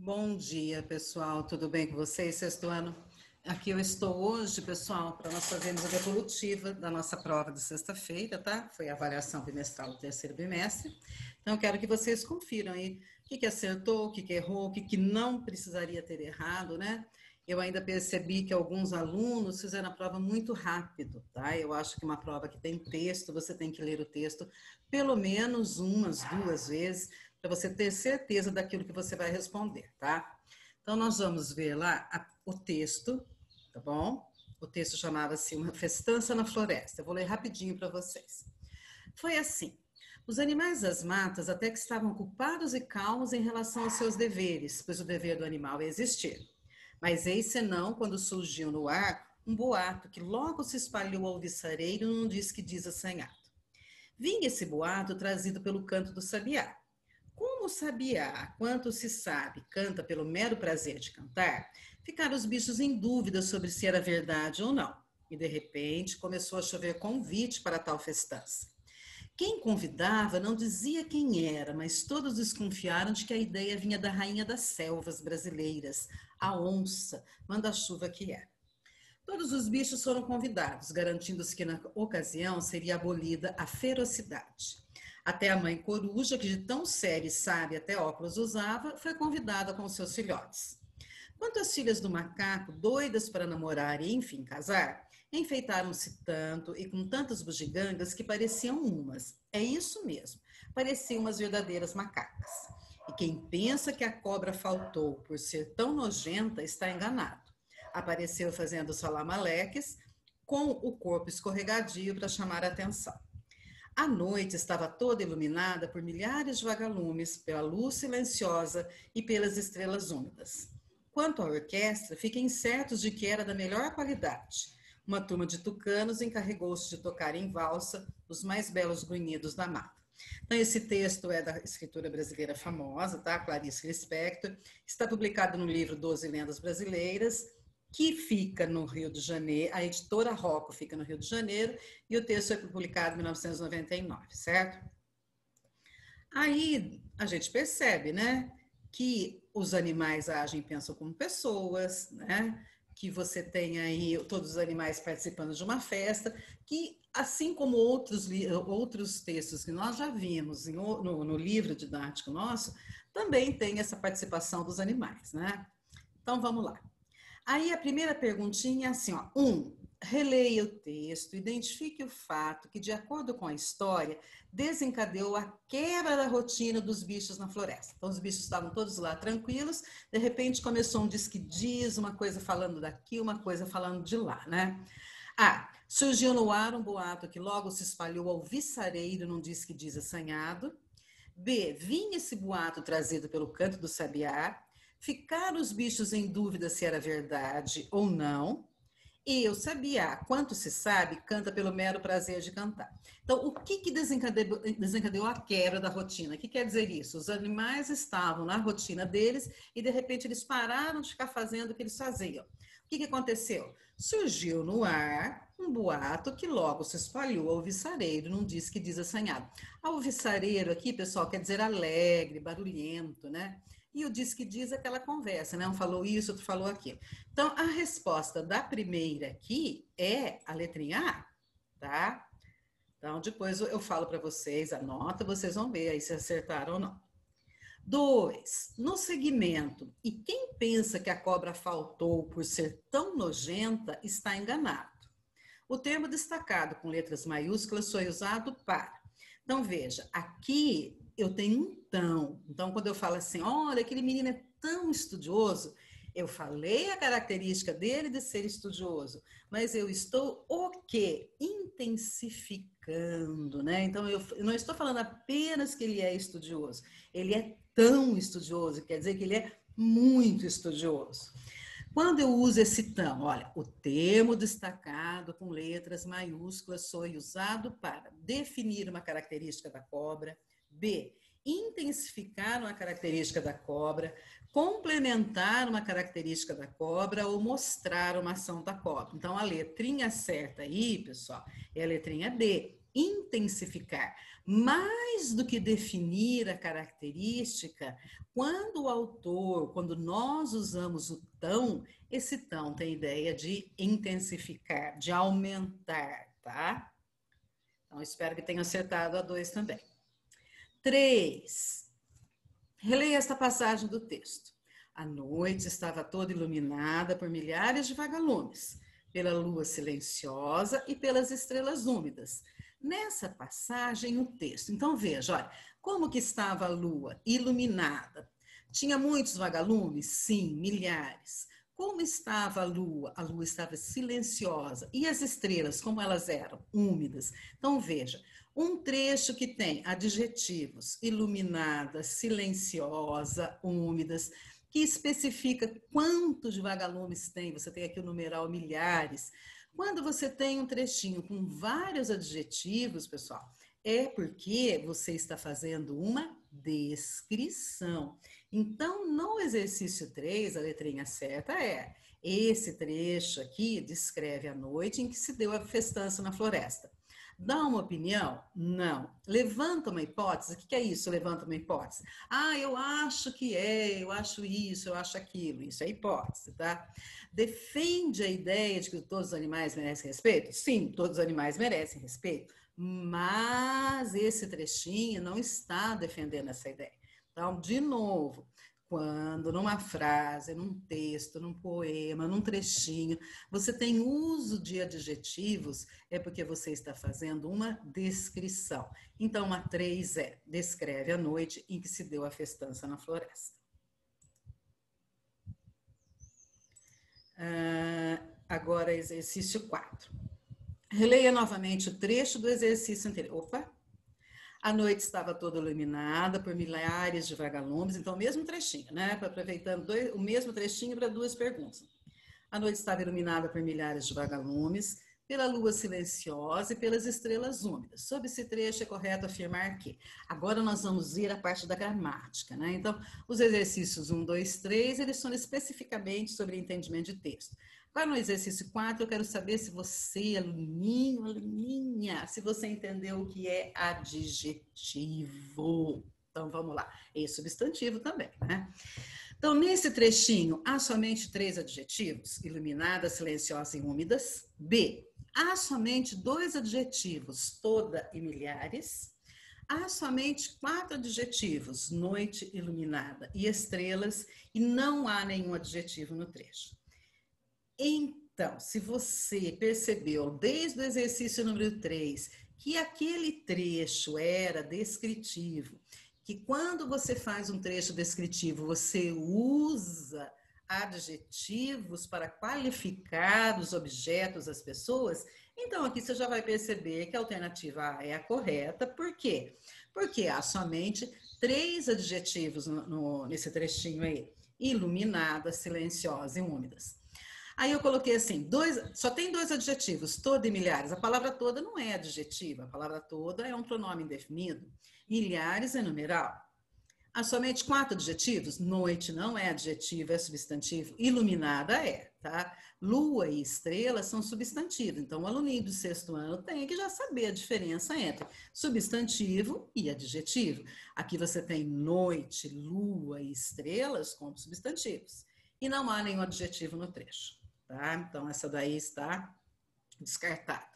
Bom dia, pessoal. Tudo bem com vocês, sexto ano? Aqui eu estou hoje, pessoal, para nós fazermos a devolutiva da nossa prova de sexta-feira, tá? Foi a avaliação bimestral do terceiro bimestre. Então, eu quero que vocês confiram aí o que acertou, o que errou, o que não precisaria ter errado, né? Eu ainda percebi que alguns alunos fizeram a prova muito rápido, tá? Eu acho que uma prova que tem texto, você tem que ler o texto pelo menos umas, duas vezes, para você ter certeza daquilo que você vai responder, tá? Então, nós vamos ver lá o texto, tá bom? O texto chamava-se Uma Festança na Floresta. Eu vou ler rapidinho para vocês. Foi assim. Os animais das matas até que estavam ocupados e calmos em relação aos seus deveres, pois o dever do animal é existir. Mas eis senão, quando surgiu no ar um boato que logo se espalhou ao viçareiro num diz assanhado. Vinha esse boato trazido pelo canto do sabiá. Como o sabiá, quanto se sabe, canta pelo mero prazer de cantar, ficaram os bichos em dúvida sobre se era verdade ou não. E, de repente, começou a chover convite para tal festança. Quem convidava não dizia quem era, mas todos desconfiaram de que a ideia vinha da rainha das selvas brasileiras, a onça, manda-chuva que era. Todos os bichos foram convidados, garantindo-se que na ocasião seria abolida a ferocidade. Até a mãe coruja, que de tão séria e sábia até óculos usava, foi convidada com seus filhotes. Quanto às filhas do macaco, doidas para namorar e enfim casar, enfeitaram-se tanto e com tantas bugigangas que pareciam umas. É isso mesmo, pareciam umas verdadeiras macacas. E quem pensa que a cobra faltou por ser tão nojenta está enganado. Apareceu fazendo salamaleques com o corpo escorregadio para chamar a atenção. A noite estava toda iluminada por milhares de vagalumes, pela luz silenciosa e pelas estrelas úmidas. Quanto à orquestra, fiquem certos de que era da melhor qualidade. Uma turma de tucanos encarregou-se de tocar em valsa os mais belos grunhidos da mata. Então, esse texto é da escritora brasileira famosa, tá? Clarice Lispector. Está publicado no livro 12 Lendas Brasileiras, que fica no Rio de Janeiro, a editora Rocco fica no Rio de Janeiro, e o texto foi publicado em 1999, certo? Aí a gente percebe, né, que os animais agem e pensam como pessoas, né, que você tem aí todos os animais participando de uma festa, que assim como outros textos que nós já vimos no livro didático nosso, também tem essa participação dos animais, né? Então vamos lá. Aí a primeira perguntinha é assim, ó. Releia o texto, identifique o fato que, de acordo com a história, desencadeou a quebra da rotina dos bichos na floresta. Então, os bichos estavam todos lá tranquilos, de repente começou um diz-que-diz, uma coisa falando daqui, uma coisa falando de lá, né? Surgiu no ar um boato que logo se espalhou ao viçareiro num diz-que-diz assanhado. B, vinha esse boato trazido pelo canto do sabiá. Ficaram os bichos em dúvida se era verdade ou não. E o sabiá, quanto se sabe, canta pelo mero prazer de cantar. Então, o que desencadeou a quebra da rotina? O que quer dizer isso? Os animais estavam na rotina deles e, de repente, eles pararam de ficar fazendo o que eles faziam. O que aconteceu? Surgiu no ar um boato que logo se espalhou ao viçareiro, não diz que diz assanhado. Ao viçareiro aqui, pessoal, quer dizer alegre, barulhento, né? E o diz que diz aquela conversa, né? Um falou isso, outro falou aquilo. Então, a resposta da primeira aqui é a letrinha A, tá? Então, depois eu falo para vocês, anota, vocês vão ver aí se acertaram ou não. 2, no segmento, e quem pensa que a cobra faltou por ser tão nojenta está enganado. O termo destacado com letras maiúsculas foi usado para. Então, veja, aqui eu tenho um tão. Então, quando eu falo assim, olha, aquele menino é tão estudioso, eu falei a característica dele de ser estudioso, mas eu estou o quê? Intensificando, né? Então, eu não estou falando apenas que ele é estudioso, ele é tão estudioso, quer dizer que ele é muito estudioso. Quando eu uso esse tão, olha, o termo destacado com letras maiúsculas foi usado para definir uma característica da cobra. B, intensificar uma característica da cobra, complementar uma característica da cobra ou mostrar uma ação da cobra. Então, a letrinha certa aí, pessoal, é a letrinha D. intensificar. Mais do que definir a característica, quando nós usamos o tão, esse tão tem ideia de intensificar, de aumentar, tá? Então, espero que tenha acertado a 2 também. 3. Releia esta passagem do texto. A noite estava toda iluminada por milhares de vagalumes, pela lua silenciosa e pelas estrelas úmidas. Nessa passagem, o texto. Então, veja, olha, como que estava a lua iluminada? Tinha muitos vagalumes? Sim, milhares. Como estava a lua? A lua estava silenciosa. E as estrelas, como elas eram? Úmidas. Então, veja, um trecho que tem adjetivos iluminada, silenciosa, úmidas, que especifica quantos vagalumes tem, você tem aqui o numeral milhares. Quando você tem um trechinho com vários adjetivos, pessoal, é porque você está fazendo uma descrição. Então, no exercício 3, a letrinha certa é: esse trecho aqui descreve a noite em que se deu a festança na floresta. Dá uma opinião? Não. Levanta uma hipótese? O que é isso, levanta uma hipótese? Ah, eu acho que eu acho isso, eu acho aquilo. Isso é hipótese, tá? Defende a ideia de que todos os animais merecem respeito? Sim, todos os animais merecem respeito, mas esse trechinho não está defendendo essa ideia. Então, de novo, quando numa frase, num texto, num poema, num trechinho, você tem uso de adjetivos, é porque você está fazendo uma descrição. Então, a 3 descreve a noite em que se deu a festança na floresta. Agora, exercício 4. Releia novamente o trecho do exercício anterior. Opa! A noite estava toda iluminada por milhares de vagalumes, então o mesmo trechinho, né? Aproveitando o mesmo trechinho para 2 perguntas. A noite estava iluminada por milhares de vagalumes, pela lua silenciosa e pelas estrelas úmidas. Sob esse trecho é correto afirmar que. Agora nós vamos ver a parte da gramática, né? Então, os exercícios 1, 2, 3, eles são especificamente sobre entendimento de texto. Agora, no exercício 4, eu quero saber se você, aluninha, se você entendeu o que é adjetivo. Então, vamos lá. E substantivo também, né? Então, nesse trechinho, há somente 3 adjetivos: iluminadas, silenciosas e úmidas. B. Há somente 2 adjetivos: toda e milhares. Há somente 4 adjetivos: noite, iluminada e estrelas. E não há nenhum adjetivo no trecho. Então, se você percebeu desde o exercício número 3 que aquele trecho era descritivo, que quando você faz um trecho descritivo, você usa adjetivos para qualificar os objetos, as pessoas, então aqui você já vai perceber que a alternativa A é a correta. Por quê? Porque há somente 3 adjetivos nesse trechinho aí: iluminada, silenciosa e úmidas. Aí eu coloquei assim, só tem 2 adjetivos, toda e milhares. A palavra toda não é adjetiva, a palavra toda é um pronome indefinido. Milhares é numeral. Há somente 4 adjetivos, noite não é adjetivo, é substantivo. Iluminada é, tá? Lua e estrela são substantivos. Então, o aluninho do 6º ano tem que já saber a diferença entre substantivo e adjetivo. Aqui você tem noite, lua e estrelas como substantivos. E não há nenhum adjetivo no trecho. Tá? Então, essa daí está descartada.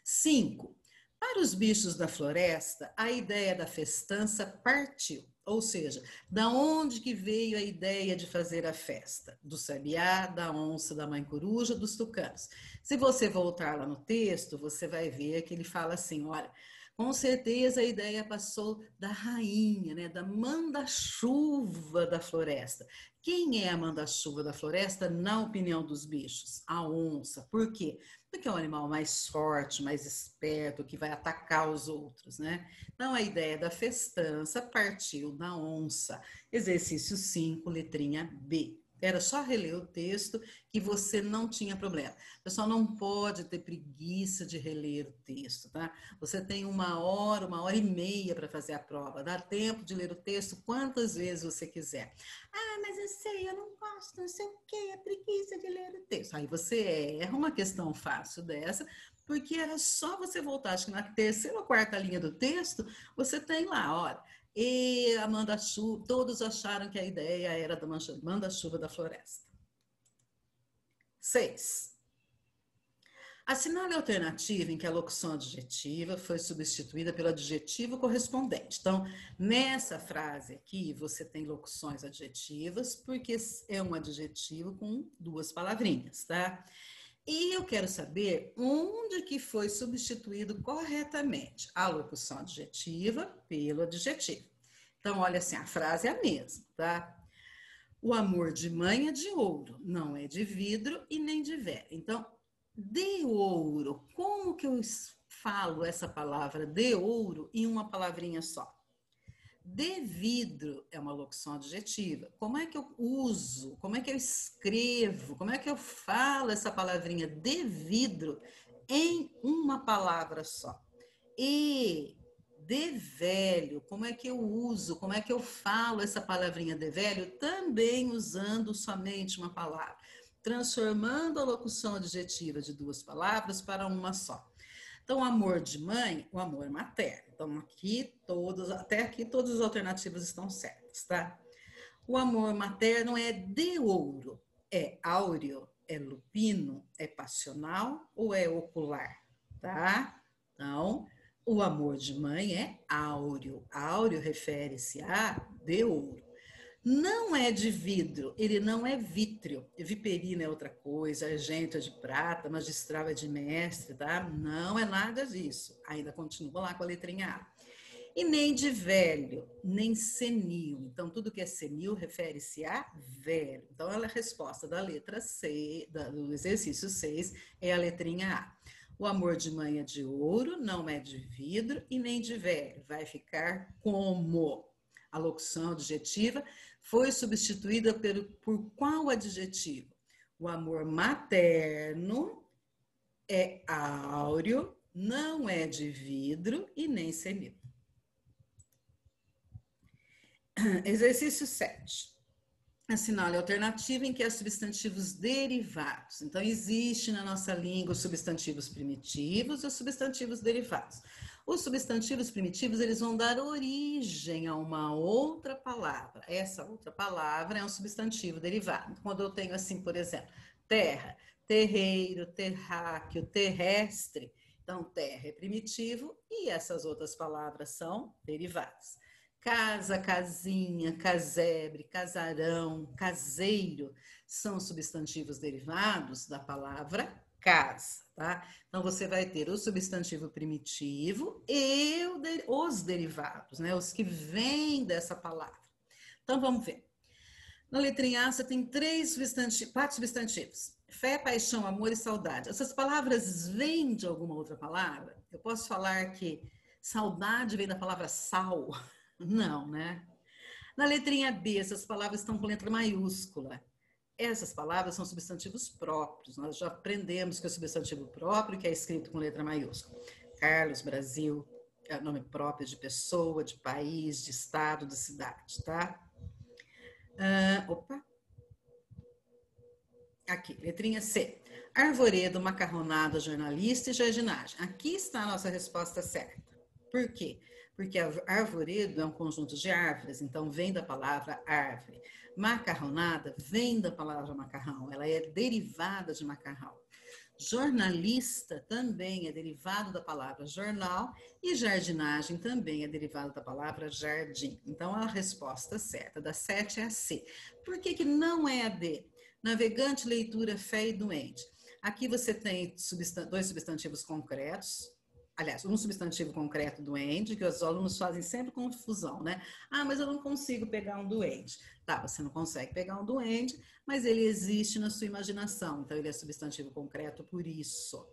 5. Para os bichos da floresta, a ideia da festança partiu. Ou seja, da onde que veio a ideia de fazer a festa? Do sabiá, da onça, da mãe coruja, dos tucanos. Se você voltar lá no texto, você vai ver que ele fala assim, olha, com certeza a ideia passou da rainha, né, da manda-chuva da floresta. Quem é a manda-chuva da floresta, na opinião dos bichos? A onça. Por quê? Porque é um animal mais forte, mais esperto, que vai atacar os outros, né? Então, a ideia da festança partiu da onça. Exercício 5, letrinha B. Era só reler o texto que você não tinha problema. O pessoal não pode ter preguiça de reler o texto, tá? Você tem 1 hora e meia para fazer a prova. Dá tempo de ler o texto quantas vezes você quiser. Ah, mas eu sei, eu não gosto, não sei o quê, é preguiça de ler o texto. Aí você erra uma questão fácil dessa porque era só você voltar, acho que na terceira ou quarta linha do texto, você tem lá, olha, e a manda-chuva, todos acharam que a ideia era da manda-chuva da floresta. 6. Assinale a alternativa em que a locução adjetiva foi substituída pelo adjetivo correspondente. Então, nessa frase aqui, você tem locuções adjetivas, porque é um adjetivo com duas palavrinhas, tá? E eu quero saber onde que foi substituído corretamente a locução adjetiva pelo adjetivo. Então, olha assim, a frase é a mesma, tá? O amor de mãe é de ouro, não é de vidro e nem de velho. Então, de ouro, como que eu falo essa palavra de ouro em uma palavrinha só? De vidro é uma locução adjetiva. Como é que eu uso? Como é que eu escrevo? Como é que eu falo essa palavrinha de vidro em uma palavra só? E de velho, como é que eu uso? Como é que eu falo essa palavrinha de velho? Também usando somente uma palavra, transformando a locução adjetiva de duas palavras para uma só. Então, o amor de mãe, o amor materno. Então, até aqui todas as alternativas estão certas, tá? O amor materno é de ouro, é áureo, é lupino, é passional ou é ocular, tá? Então, o amor de mãe é áureo. Áureo refere-se a de ouro. Não é de vidro, ele não é vítreo. Viperina é outra coisa, argento é de prata, magistral é de mestre, tá? Não é nada disso. Ainda continua lá com a letrinha A. E nem de velho, nem senil. Então, tudo que é senil refere-se a velho. Então, a resposta da letra C, do exercício 6, é a letrinha A. O amor de mãe é de ouro, não é de vidro e nem de velho. Vai ficar como? A locução adjetiva foi substituída por qual adjetivo? O amor materno é áureo, não é de vidro e nem senil. Exercício 7. Assinale a alternativa em que há substantivos derivados. Então, existe na nossa língua os substantivos primitivos e os substantivos derivados. Os substantivos primitivos, eles vão dar origem a uma outra palavra. Essa outra palavra é um substantivo derivado. Quando eu tenho assim, por exemplo, terra, terreiro, terráqueo, terrestre. Então, terra é primitivo e essas outras palavras são derivadas. Casa, casinha, casebre, casarão, caseiro são substantivos derivados da palavra casa, tá? Então, você vai ter o substantivo primitivo e os derivados, né? Os que vêm dessa palavra. Então, vamos ver. Na letrinha A, você tem 4 substantivos. Fé, paixão, amor e saudade. Essas palavras vêm de alguma outra palavra? Eu posso falar que saudade vem da palavra sal? Não, né? Na letrinha B, essas palavras estão com letra maiúscula. Essas palavras são substantivos próprios. Nós já aprendemos que o substantivo próprio que é escrito com letra maiúscula. Carlos, Brasil, é nome próprio de pessoa, de país, de estado, de cidade, tá? Aqui, letrinha C. Arvoredo, macarronada, jornalista e jardinagem. Aqui está a nossa resposta certa. Por quê? Porque arvoredo é um conjunto de árvores, então vem da palavra árvore. Macarronada vem da palavra macarrão, ela é derivada de macarrão. Jornalista também é derivado da palavra jornal e jardinagem também é derivado da palavra jardim. Então, a resposta certa da 7 é a C. Por que não é a D? Navegante, leitura, fé e doente. Aqui você tem dois substantivos concretos. Aliás, um substantivo concreto, doente, que os alunos fazem sempre confusão, né? Ah, mas eu não consigo pegar um doente. Tá, você não consegue pegar um doente, mas ele existe na sua imaginação, então ele é substantivo concreto por isso.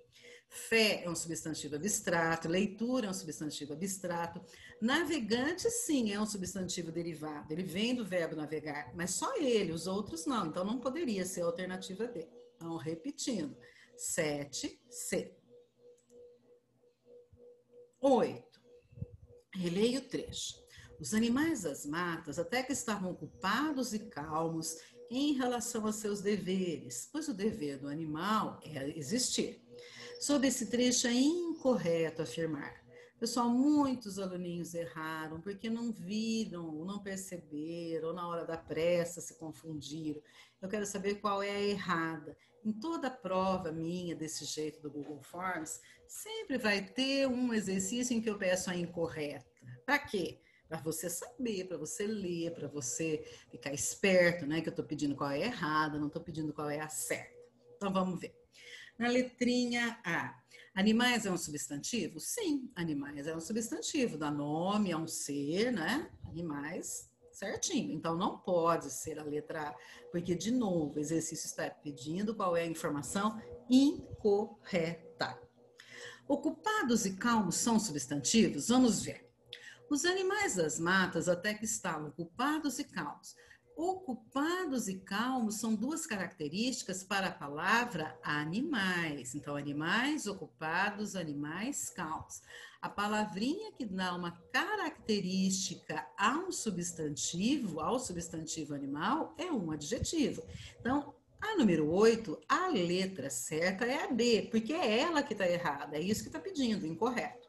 Fé é um substantivo abstrato, leitura é um substantivo abstrato, navegante, sim, é um substantivo derivado, ele vem do verbo navegar, mas só ele, os outros não, então não poderia ser a alternativa D. Então, repetindo, 7C. 8. Releia o trecho. Os animais das matas até que estavam ocupados e calmos em relação aos seus deveres, pois o dever do animal é existir. Sobre esse trecho é incorreto afirmar. Pessoal, muitos aluninhos erraram porque não viram, não perceberam, ou na hora da pressa se confundiram. Eu quero saber qual é a errada. Em toda prova minha, desse jeito do Google Forms, sempre vai ter um exercício em que eu peço a incorreta. Para quê? Para você saber, para você ler, para você ficar esperto, né? Que eu estou pedindo qual é a errada, não estou pedindo qual é a certa. Então, vamos ver. Na letrinha A, animais é um substantivo? Sim, animais é um substantivo, dá nome a um ser, né? Animais, certinho. Então não pode ser a letra A, porque, de novo, o exercício está pedindo qual é a informação incorreta. Ocupados e calmos são substantivos? Vamos ver. Os animais das matas até que estavam ocupados e calmos. Ocupados e calmos são duas características para a palavra animais. Então, animais ocupados, animais calmos. A palavrinha que dá uma característica ao substantivo animal, é um adjetivo. Então, a número 8, a letra certa é a B, porque é ela que está errada. É isso que está pedindo, incorreto.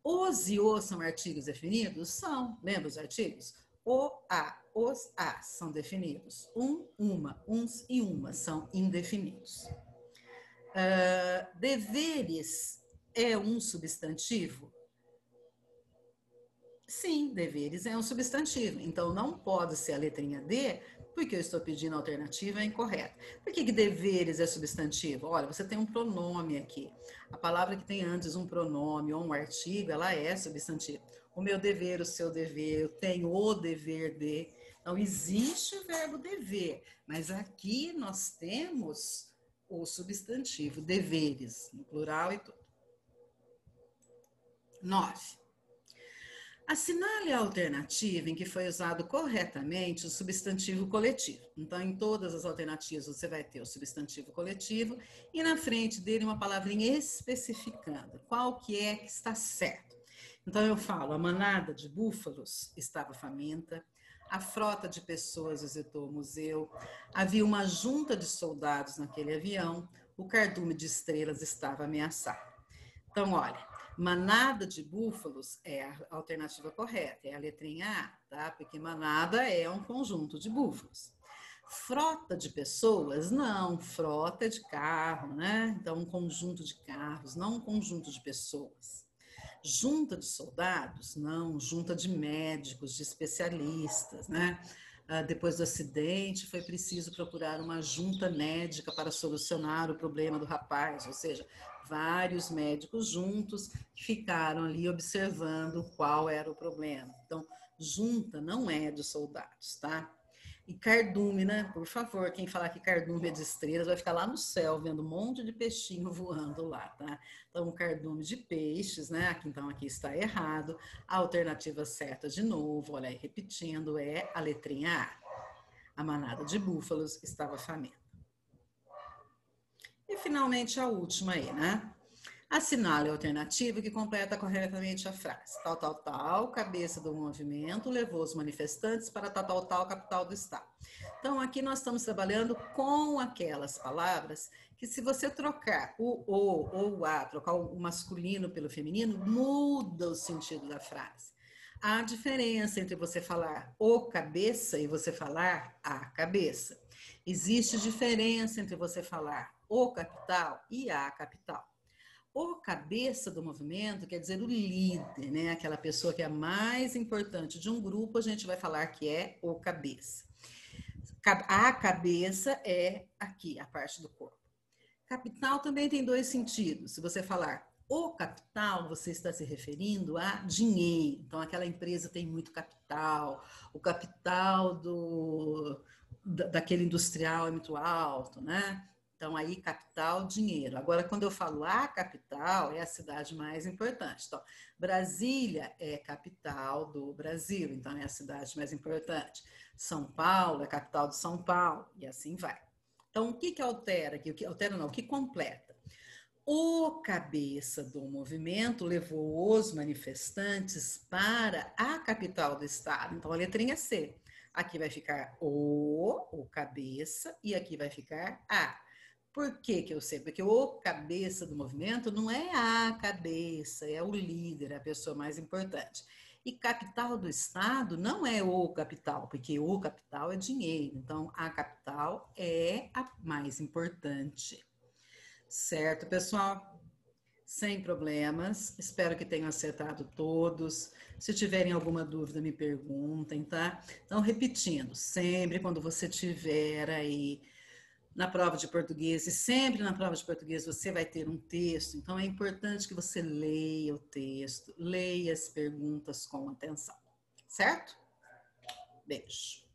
Os e os são artigos definidos? São. Lembra os artigos? O, a, os, as são definidos. Um, uma, uns e umas são indefinidos. Deveres é um substantivo? Sim, deveres é um substantivo. Então, não pode ser a letrinha D, porque eu estou pedindo a alternativa incorreta. Por que deveres é substantivo? Olha, você tem um pronome aqui. A palavra que tem antes um pronome ou um artigo, ela é substantivo. O meu dever, o seu dever, eu tenho o dever de. Então, existe o verbo dever, mas aqui nós temos o substantivo, deveres, no plural e tudo. 9. Assinale a alternativa em que foi usado corretamente o substantivo coletivo. Então, em todas as alternativas, você vai ter o substantivo coletivo e na frente dele uma palavrinha especificando qual que é que está certo. Então, eu falo, a manada de búfalos estava faminta, a frota de pessoas visitou o museu, havia uma junta de soldados naquele avião, o cardume de estrelas estava ameaçado. Então, olha, manada de búfalos é a alternativa correta, é a letrinha A, tá? Porque manada é um conjunto de búfalos. Frota de pessoas? Não, frota é de carro, né? Então, um conjunto de carros, não um conjunto de pessoas. Junta de soldados? Não, junta de médicos, de especialistas, né? Depois do acidente, foi preciso procurar uma junta médica para solucionar o problema do rapaz, ou seja, vários médicos juntos que ficaram ali observando qual era o problema. Então, junta não é de soldados, tá? E cardume, né? Por favor, quem falar que cardume é de estrelas vai ficar lá no céu vendo um monte de peixinho voando lá, tá? Então, cardume de peixes, né? Aqui está errado. A alternativa certa, de novo, olha aí, repetindo, é a letrinha A. A manada de búfalos estava faminta. E, finalmente, a última aí, né? Assinale a alternativa que completa corretamente a frase. Tal, tal, tal, cabeça do movimento levou os manifestantes para tal, tal, tal, capital do estado. Então, aqui nós estamos trabalhando com aquelas palavras que, se você trocar o ou o a, trocar o masculino pelo feminino, muda o sentido da frase. Há diferença entre você falar o cabeça e você falar a cabeça. Existe diferença entre você falar o capital e a capital. O cabeça do movimento quer dizer o líder, né? Aquela pessoa que é a mais importante de um grupo, a gente vai falar que é o cabeça. A cabeça é aqui, a parte do corpo. Capital também tem dois sentidos. Se você falar o capital, você está se referindo a dinheiro. Então, aquela empresa tem muito capital, o capital daquele industrial é muito alto, né? Então, aí, capital, dinheiro. Agora, quando eu falo a capital, é a cidade mais importante. Então, Brasília é capital do Brasil, então é a cidade mais importante. São Paulo é capital de São Paulo, e assim vai. Então, o que altera aqui? O que altera não, o que completa? O cabeça do movimento levou os manifestantes para a capital do estado. Então, a letrinha C. Aqui vai ficar o cabeça, e aqui vai ficar a. Por que que eu sei? Porque o cabeça do movimento não é a cabeça, é o líder, a pessoa mais importante. E capital do Estado não é o capital, porque o capital é dinheiro. Então, a capital é a mais importante. Certo, pessoal? Sem problemas. Espero que tenham acertado todos. Se tiverem alguma dúvida, me perguntem, tá? Então, repetindo, sempre quando você tiver aí na prova de português, e sempre na prova de português você vai ter um texto, então é importante que você leia o texto, leia as perguntas com atenção, certo? Beijo.